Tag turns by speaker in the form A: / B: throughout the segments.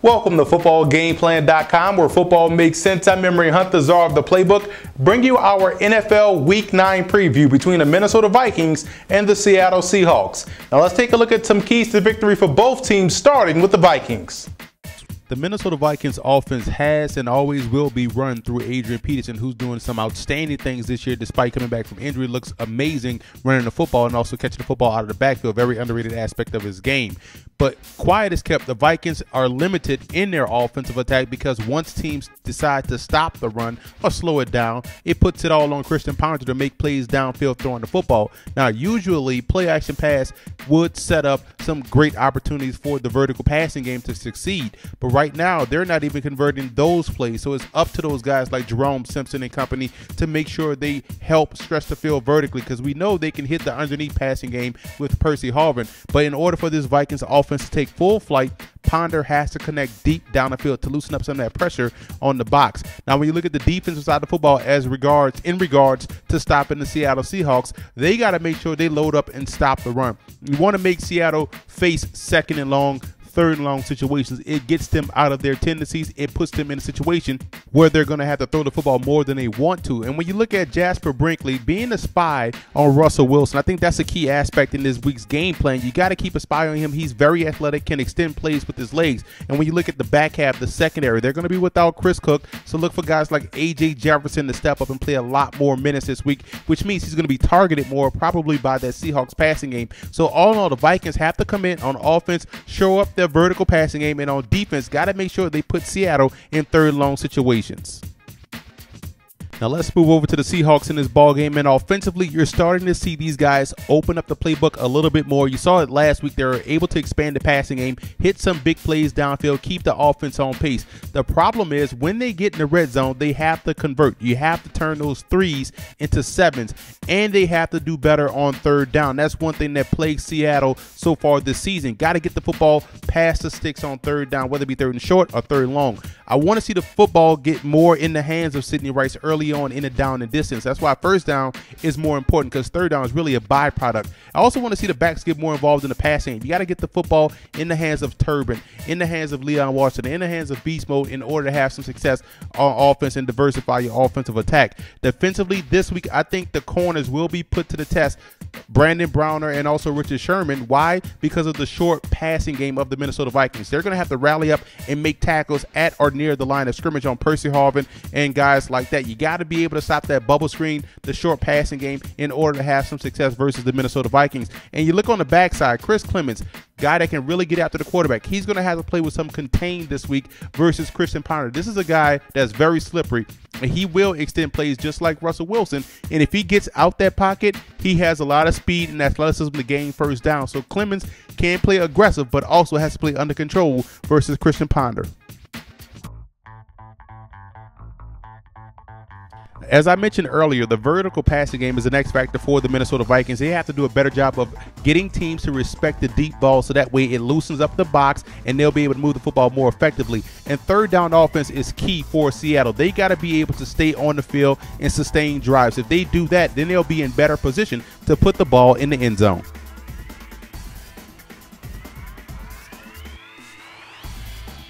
A: Welcome to footballgameplan.com, where football makes sense. I'm Memory Hunt, the czar of the playbook, bring you our NFL Week 9 preview between the Minnesota Vikings and the Seattle Seahawks. Now let's take a look at some keys to victory for both teams, starting with the Vikings.
B: The Minnesota Vikings offense has and always will be run through Adrian Peterson, who's doing some outstanding things this year despite coming back from injury. Looks amazing running the football and also catching the football out of the backfield. Very underrated aspect of his game. But quiet is kept. The Vikings are limited in their offensive attack because once teams decide to stop the run or slow it down, it puts it all on Christian Ponder to make plays downfield throwing the football. Now, usually play action pass would set up some great opportunities for the vertical passing game to succeed. But right now, they're not even converting those plays. So it's up to those guys like Jerome Simpson and company to make sure they help stretch the field vertically, because we know they can hit the underneath passing game with Percy Harvin. But in order for this Vikings offense to take full flight, Ponder has to connect deep down the field to loosen up some of that pressure on the box. Now, when you look at the defensive side of the football in regards to stopping the Seattle Seahawks, they got to make sure they load up and stop the run. You want to make Seattle face second and long, third and long situations. It gets them out of their tendencies. It puts them in a situation where they're going to have to throw the football more than they want to. And when you look at Jasper Brinkley being a spy on Russell Wilson, I think that's a key aspect in this week's game plan. You got to keep a spy on him. He's very athletic, can extend plays with his legs. And when you look at the back half, the secondary, they're going to be without Chris Cook. So look for guys like A.J. Jefferson to step up and play a lot more minutes this week, which means he's going to be targeted more probably by that Seahawks passing game. So all in all, the Vikings have to come in on offense, show up their vertical passing game, and on defense, got to make sure they put Seattle in third and long situations. Now let's move over to the Seahawks in this ball game, and offensively, you're starting to see these guys open up the playbook a little bit more. You saw it last week. They were able to expand the passing game, hit some big plays downfield, keep the offense on pace. The problem is when they get in the red zone, they have to convert. You have to turn those threes into sevens, and they have to do better on third down. That's one thing that plagues Seattle so far this season. Got to get the football past the sticks on third down, whether it be third and short or third and long. I want to see the football get more in the hands of Sidney Rice early on in the down and distance. That's why first down is more important, because third down is really a byproduct. I also want to see the backs get more involved in the passing game. You got to get the football in the hands of Turbin, in the hands of Leon Washington, in the hands of Beast Mode in order to have some success on offense and diversify your offensive attack. Defensively this week, I think the corners will be put to the test. Brandon Browner and also Richard Sherman. Why? Because of the short passing game of the Minnesota Vikings. They're going to have to rally up and make tackles at or near the line of scrimmage on Percy Harvin and guys like that. You got to be able to stop that bubble screen, the short passing game, in order to have some success versus the Minnesota Vikings. And you look on the backside, Chris Clemens, guy that can really get after the quarterback. He's going to have to play with some contained this week versus Christian Ponder. This is a guy that's very slippery, and he will extend plays just like Russell Wilson. And if he gets out that pocket, he has a lot of speed and athleticism to gain first down. So Clemens can play aggressive, but also has to play under control versus Christian Ponder. As I mentioned earlier, the vertical passing game is the next factor for the Minnesota Vikings. They have to do a better job of getting teams to respect the deep ball, so that way it loosens up the box and they'll be able to move the football more effectively. And third down offense is key for Seattle. They got to be able to stay on the field and sustain drives. If they do that, then they'll be in better position to put the ball in the end zone.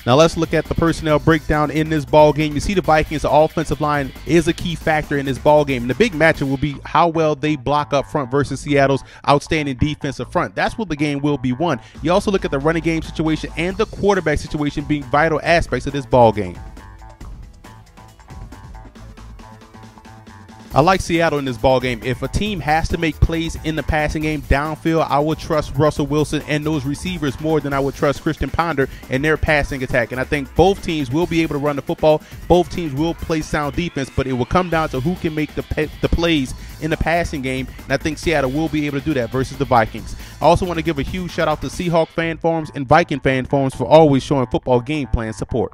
B: Now let's look at the personnel breakdown in this ball game. You see the Vikings' offensive line is a key factor in this ball game. And the big matchup will be how well they block up front versus Seattle's outstanding defensive front. That's what the game will be won. You also look at the running game situation and the quarterback situation being vital aspects of this ball game. I like Seattle in this ball game. If a team has to make plays in the passing game downfield, I would trust Russell Wilson and those receivers more than I would trust Christian Ponder and their passing attack. And I think both teams will be able to run the football. Both teams will play sound defense, but it will come down to who can make the plays in the passing game. And I think Seattle will be able to do that versus the Vikings. I also want to give a huge shout out to Seahawks fan forums and Viking fan forums for always showing football game plan support.